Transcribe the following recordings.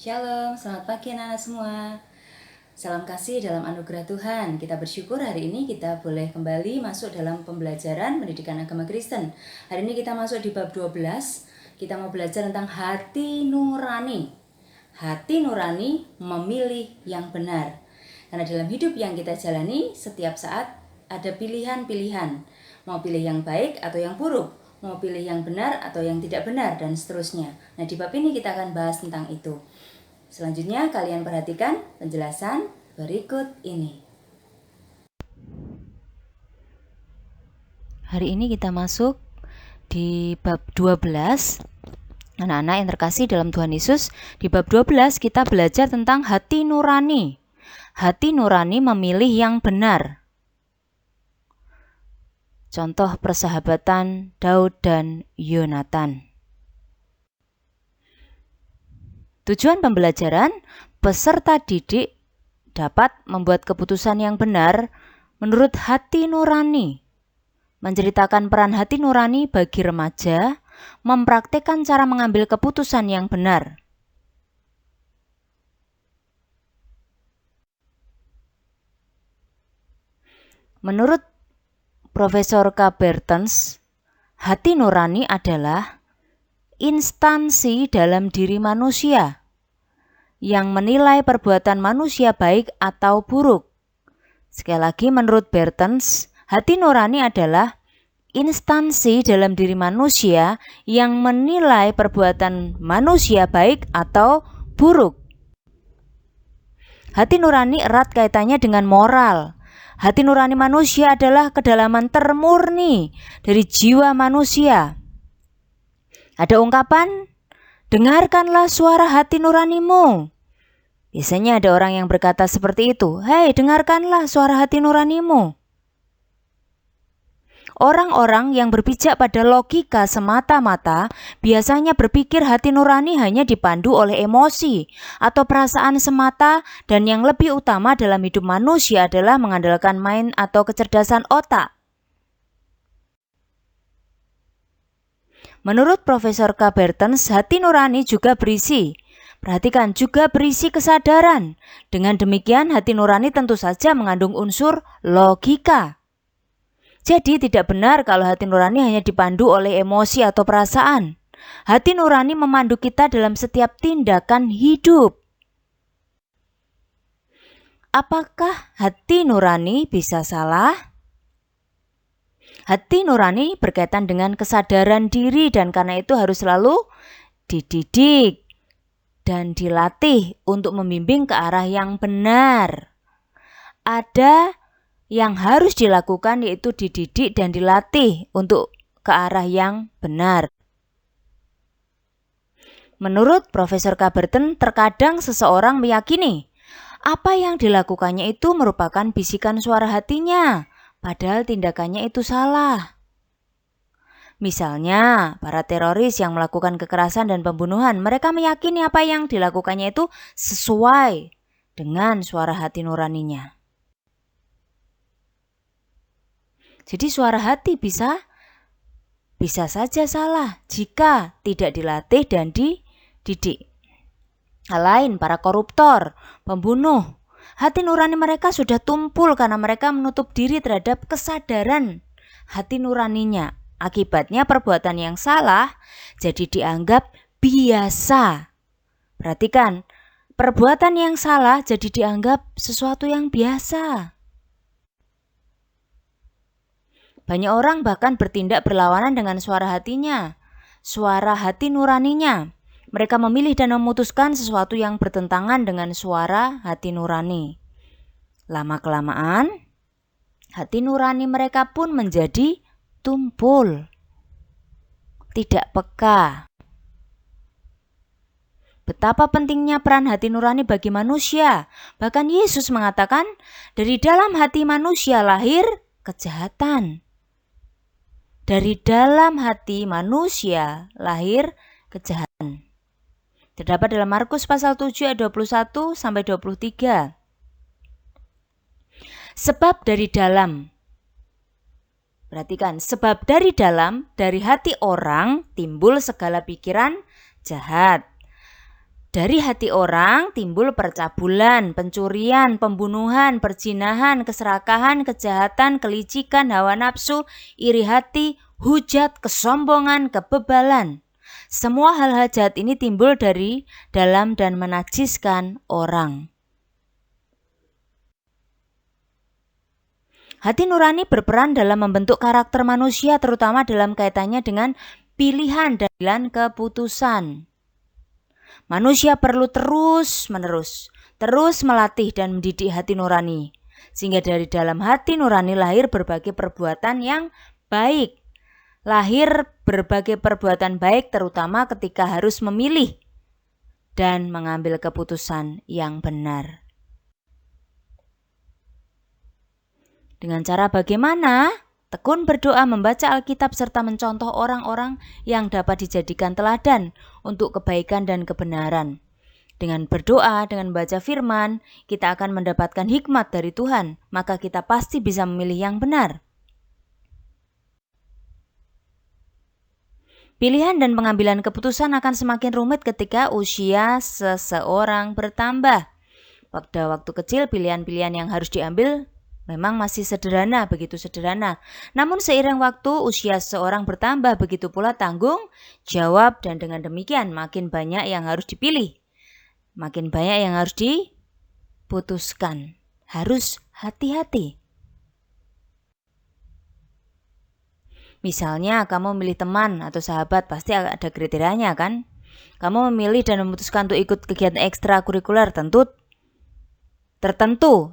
Shalom, selamat pagi anak-anak semua. Salam kasih dalam anugerah Tuhan. Kita bersyukur hari ini kita boleh kembali masuk dalam pembelajaran pendidikan agama Kristen. Hari ini kita masuk di bab 12. Kita mau belajar tentang hati nurani. Hati nurani memilih yang benar. Karena dalam hidup yang kita jalani, setiap saat ada pilihan-pilihan. Mau pilih yang baik atau yang buruk, mau pilih yang benar atau yang tidak benar, dan seterusnya. Nah, di bab ini kita akan bahas tentang itu. Selanjutnya kalian perhatikan penjelasan berikut ini. Hari ini kita masuk di bab 12. Anak-anak yang terkasih dalam Tuhan Yesus, di bab 12 kita belajar tentang hati nurani. Hati nurani memilih yang benar. Contoh persahabatan Daud dan Yonatan. Tujuan pembelajaran, peserta didik dapat membuat keputusan yang benar menurut hati nurani. Menceritakan peran hati nurani bagi remaja, mempraktikkan cara mengambil keputusan yang benar. Menurut Profesor K. Bertens, hati nurani adalah instansi dalam diri manusia yang menilai perbuatan manusia baik atau buruk. Sekali lagi, menurut Bertens, hati nurani adalah instansi dalam diri manusia yang menilai perbuatan manusia baik atau buruk. Hati nurani erat kaitannya dengan moral. Hati nurani manusia adalah kedalaman termurni dari jiwa manusia. Ada ungkapan, dengarkanlah suara hati nuranimu. Biasanya ada orang yang berkata seperti itu, hei, dengarkanlah suara hati nuranimu. Orang-orang yang berpijak pada logika semata-mata biasanya berpikir hati nurani hanya dipandu oleh emosi atau perasaan semata, dan yang lebih utama dalam hidup manusia adalah mengandalkan mind atau kecerdasan otak. Menurut Profesor K. Bertens, hati nurani juga berisi kesadaran. Dengan demikian, hati nurani tentu saja mengandung unsur logika. Jadi tidak benar kalau hati nurani hanya dipandu oleh emosi atau perasaan. Hati nurani memandu kita dalam setiap tindakan hidup. Apakah hati nurani bisa salah? Hati nurani berkaitan dengan kesadaran diri, dan karena itu harus selalu dididik dan dilatih untuk membimbing ke arah yang benar. Ada yang harus dilakukan, yaitu dididik dan dilatih untuk ke arah yang benar. Menurut Profesor K. Bertens, terkadang seseorang meyakini apa yang dilakukannya itu merupakan bisikan suara hatinya, padahal tindakannya itu salah. Misalnya, para teroris yang melakukan kekerasan dan pembunuhan, mereka meyakini apa yang dilakukannya itu sesuai dengan suara hati nuraninya. Jadi suara hati bisa saja salah jika tidak dilatih dan dididik. Hal lain, para koruptor, pembunuh, hati nurani mereka sudah tumpul karena mereka menutup diri terhadap kesadaran hati nuraninya. Akibatnya perbuatan yang salah jadi dianggap biasa. Perhatikan, perbuatan yang salah jadi dianggap sesuatu yang biasa. Banyak orang bahkan bertindak berlawanan dengan suara hatinya, suara hati nuraninya. Mereka memilih dan memutuskan sesuatu yang bertentangan dengan suara hati nurani. Lama-kelamaan, hati nurani mereka pun menjadi tumpul, tidak peka. Betapa pentingnya peran hati nurani bagi manusia. Bahkan Yesus mengatakan, dari dalam hati manusia lahir kejahatan. Dari dalam hati manusia lahir kejahatan. Terdapat dalam Markus pasal 7 ayat 21 sampai 23. Sebab dari dalam, perhatikan, sebab dari dalam, dari hati orang timbul segala pikiran jahat, Dari hati orang timbul percabulan, pencurian, pembunuhan, perzinahan, keserakahan, kejahatan, kelicikan, hawa nafsu, iri hati, hujat, kesombongan, kebebalan. Semua hal-hal jahat ini timbul dari dalam dan menajiskan orang. Hati nurani berperan dalam membentuk karakter manusia, terutama dalam kaitannya dengan pilihan dan keputusan. Manusia perlu terus melatih dan mendidik hati nurani, sehingga dari dalam hati nurani lahir berbagai perbuatan yang baik. Terutama ketika harus memilih dan mengambil keputusan yang benar. Dengan cara bagaimana? Tekun berdoa, membaca Alkitab, serta mencontoh orang-orang yang dapat dijadikan teladan untuk kebaikan dan kebenaran. Dengan berdoa, dengan membaca firman, kita akan mendapatkan hikmat dari Tuhan, maka kita pasti bisa memilih yang benar. Pilihan dan pengambilan keputusan akan semakin rumit ketika usia seseorang bertambah. Pada waktu kecil, pilihan-pilihan yang harus diambil memang masih begitu sederhana. Namun seiring waktu, usia seseorang bertambah, begitu pula tanggung jawab, dan dengan demikian makin banyak yang harus dipilih. Makin banyak yang harus diputuskan. Harus hati-hati. Misalnya kamu memilih teman atau sahabat, pasti ada kriterianya kan? Kamu memilih dan memutuskan untuk ikut kegiatan ekstrakurikuler tertentu,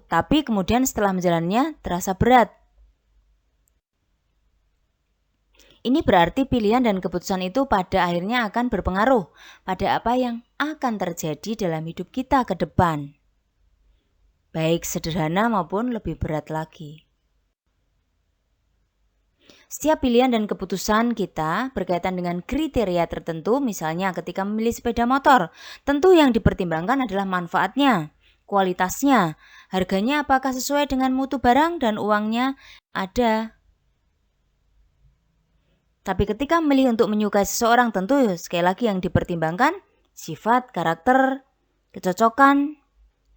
tapi kemudian setelah menjalannya terasa berat. Ini berarti pilihan dan keputusan itu pada akhirnya akan berpengaruh pada apa yang akan terjadi dalam hidup kita ke depan. Baik sederhana maupun lebih berat lagi. Setiap pilihan dan keputusan kita berkaitan dengan kriteria tertentu, misalnya ketika memilih sepeda motor, tentu yang dipertimbangkan adalah manfaatnya, kualitasnya, harganya apakah sesuai dengan mutu barang dan uangnya ada. Tapi ketika memilih untuk menyukai seseorang, tentu sekali lagi yang dipertimbangkan sifat, karakter, kecocokan,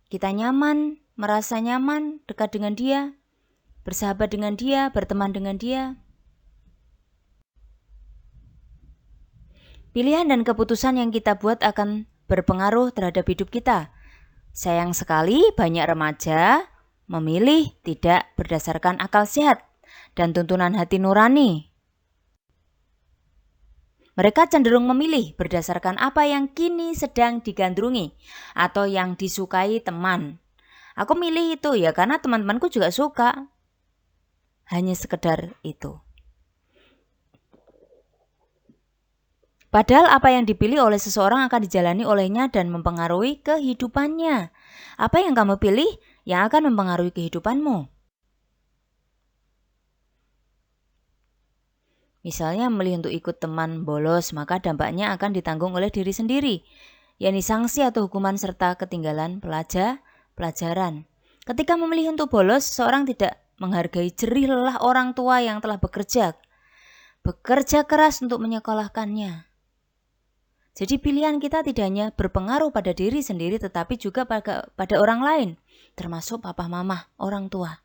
kita nyaman, merasa nyaman dekat dengan dia, bersahabat dengan dia, berteman dengan dia. Pilihan dan keputusan yang kita buat akan berpengaruh terhadap hidup kita. Sayang sekali banyak remaja memilih tidak berdasarkan akal sehat dan tuntunan hati nurani. Mereka cenderung memilih berdasarkan apa yang kini sedang digandrungi atau yang disukai teman. Aku milih itu ya karena teman-temanku juga suka. Hanya sekedar itu. Padahal apa yang dipilih oleh seseorang akan dijalani olehnya dan mempengaruhi kehidupannya. Apa yang kamu pilih yang akan mempengaruhi kehidupanmu. Misalnya memilih untuk ikut teman bolos, maka dampaknya akan ditanggung oleh diri sendiri, yakni sanksi atau hukuman serta ketinggalan pelajaran. Ketika memilih untuk bolos, seseorang tidak menghargai jerih lelah orang tua yang telah bekerja keras untuk menyekolahkannya. Jadi pilihan kita tidak hanya berpengaruh pada diri sendiri tetapi juga pada orang lain, termasuk papa mama, orang tua.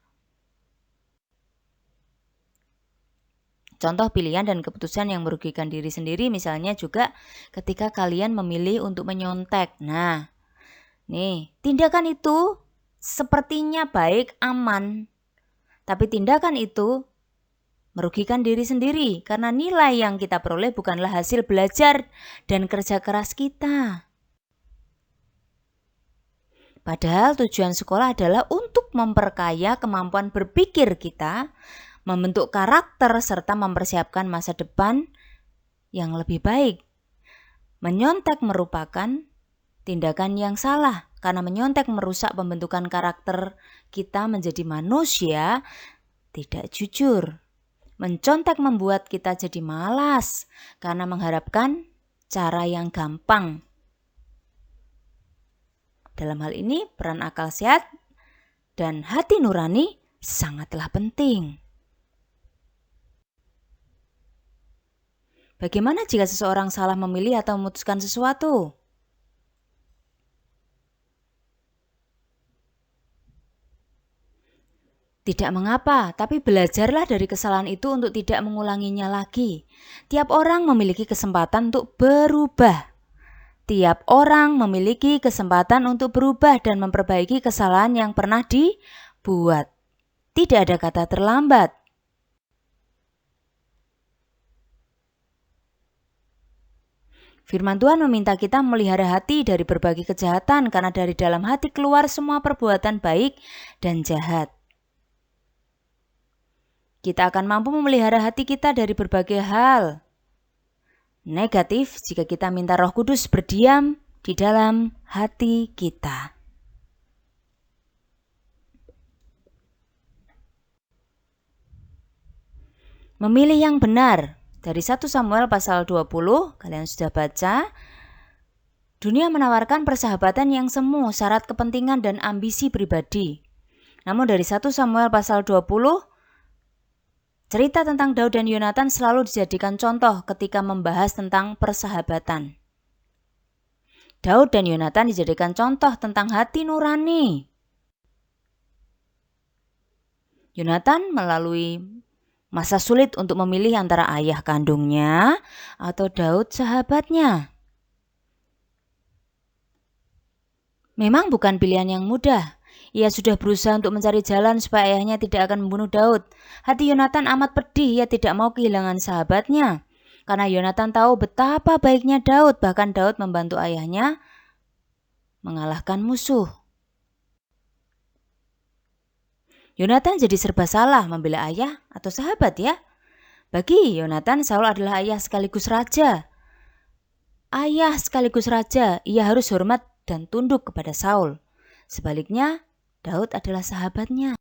Contoh pilihan dan keputusan yang merugikan diri sendiri misalnya juga ketika kalian memilih untuk menyontek. Nah, nih, tindakan itu sepertinya baik, aman. Tapi tindakan itu merugikan diri sendiri karena nilai yang kita peroleh bukanlah hasil belajar dan kerja keras kita. Padahal tujuan sekolah adalah untuk memperkaya kemampuan berpikir kita, membentuk karakter serta mempersiapkan masa depan yang lebih baik. Menyontek merupakan tindakan yang salah karena menyontek merusak pembentukan karakter kita menjadi manusia tidak jujur. Mencontek membuat kita jadi malas karena mengharapkan cara yang gampang. Dalam hal ini, peran akal sehat dan hati nurani sangatlah penting. Bagaimana jika seseorang salah memilih atau memutuskan sesuatu? Tidak mengapa, tapi belajarlah dari kesalahan itu untuk tidak mengulanginya lagi. Tiap orang memiliki kesempatan untuk berubah. Tiap orang memiliki kesempatan untuk berubah dan memperbaiki kesalahan yang pernah dibuat. Tidak ada kata terlambat. Firman Tuhan meminta kita memelihara hati dari berbagai kejahatan karena dari dalam hati keluar semua perbuatan baik dan jahat. Kita akan mampu memelihara hati kita dari berbagai hal negatif jika kita minta Roh Kudus berdiam di dalam hati kita. Memilih yang benar. Dari 1 Samuel pasal 20, kalian sudah baca. Dunia menawarkan persahabatan yang semu, syarat kepentingan dan ambisi pribadi. Namun dari 1 Samuel pasal 20, cerita tentang Daud dan Yonatan selalu dijadikan contoh ketika membahas tentang persahabatan. Daud dan Yonatan dijadikan contoh tentang hati nurani. Yonatan melalui masa sulit untuk memilih antara ayah kandungnya atau Daud sahabatnya. Memang bukan pilihan yang mudah. Ia sudah berusaha untuk mencari jalan supaya ayahnya tidak akan membunuh Daud. Hati Yonatan amat pedih, ia tidak mau kehilangan sahabatnya. Karena Yonatan tahu betapa baiknya Daud, bahkan Daud membantu ayahnya mengalahkan musuh. Yonatan jadi serba salah membela ayah atau sahabat ya. Bagi Yonatan, Saul adalah ayah sekaligus raja. Ayah sekaligus raja, ia harus hormat dan tunduk kepada Saul. Sebaliknya, Daud adalah sahabatnya.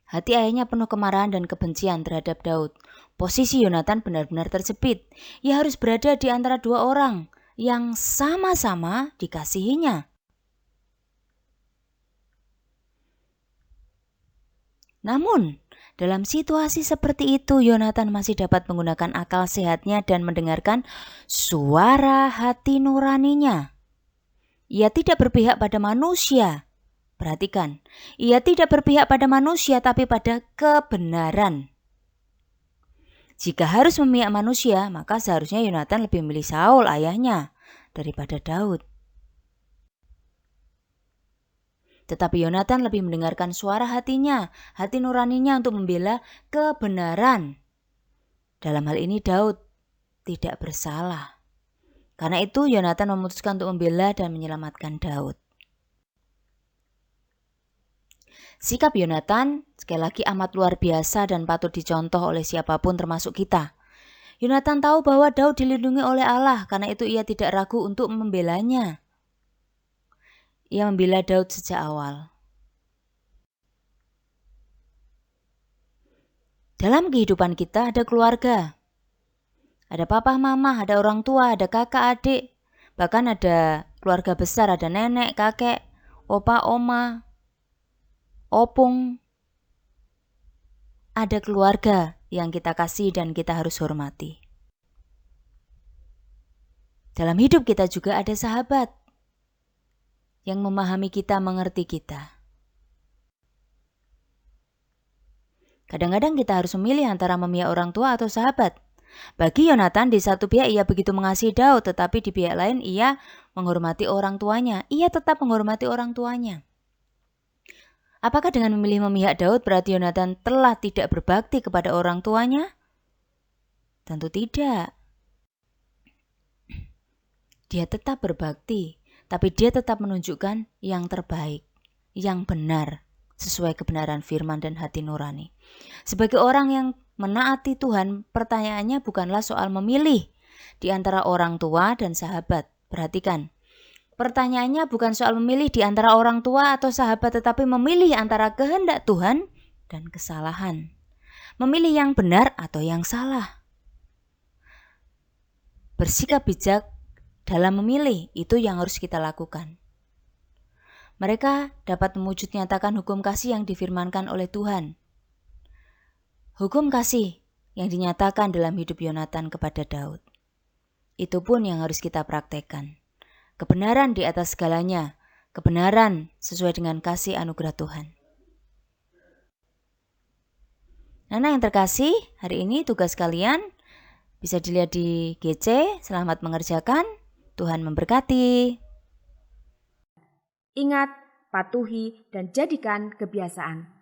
Hati ayahnya penuh kemarahan dan kebencian terhadap Daud. Posisi Yonatan benar-benar terjepit. Ia harus berada di antara dua orang yang sama-sama dikasihinya. Namun, dalam situasi seperti itu, Yonatan masih dapat menggunakan akal sehatnya dan mendengarkan suara hati nuraninya. Ia tidak berpihak pada manusia. Perhatikan, ia tidak berpihak pada manusia tapi pada kebenaran. Jika harus memihak manusia, maka seharusnya Yonatan lebih memilih Saul ayahnya daripada Daud. Tetapi Yonatan lebih mendengarkan suara hatinya, hati nuraninya untuk membela kebenaran. Dalam hal ini Daud tidak bersalah. Karena itu Yonatan memutuskan untuk membela dan menyelamatkan Daud. Sikap Yonatan sekali lagi amat luar biasa dan patut dicontoh oleh siapapun termasuk kita. Yonatan tahu bahwa Daud dilindungi oleh Allah, karena itu ia tidak ragu untuk membelanya. Ia membela Daud sejak awal. Dalam kehidupan kita ada keluarga. Ada papa, mama, ada orang tua, ada kakak, adik. Bahkan ada keluarga besar, ada nenek, kakek, opa, oma, opung. Ada keluarga yang kita kasih dan kita harus hormati. Dalam hidup kita juga ada sahabat yang memahami kita, mengerti kita. Kadang-kadang kita harus memilih antara memihak orang tua atau sahabat. Bagi Yonatan, di satu pihak ia begitu mengasihi Daud, tetapi di pihak lain ia menghormati orang tuanya. Ia tetap menghormati orang tuanya. Apakah dengan memilih memihak Daud berarti Yonatan telah tidak berbakti kepada orang tuanya? Tentu tidak. Dia tetap berbakti. Tapi dia tetap menunjukkan yang terbaik, yang benar, sesuai kebenaran firman dan hati nurani. Sebagai orang yang menaati Tuhan, pertanyaannya bukanlah soal memilih di antara orang tua dan sahabat. Perhatikan, pertanyaannya bukan soal memilih di antara orang tua atau sahabat, tetapi memilih antara kehendak Tuhan dan kesalahan. Memilih yang benar atau yang salah. Bersikap bijak dalam memilih, itu yang harus kita lakukan. Mereka dapat mewujud nyatakan hukum kasih yang difirmankan oleh Tuhan. Hukum kasih yang dinyatakan dalam hidup Yonatan kepada Daud. Itu pun yang harus kita praktekkan. Kebenaran di atas segalanya, kebenaran sesuai dengan kasih anugerah Tuhan. Anak yang terkasih, hari ini tugas kalian bisa dilihat di GC. Selamat mengerjakan. Tuhan memberkati. Ingat, patuhi, dan jadikan kebiasaan.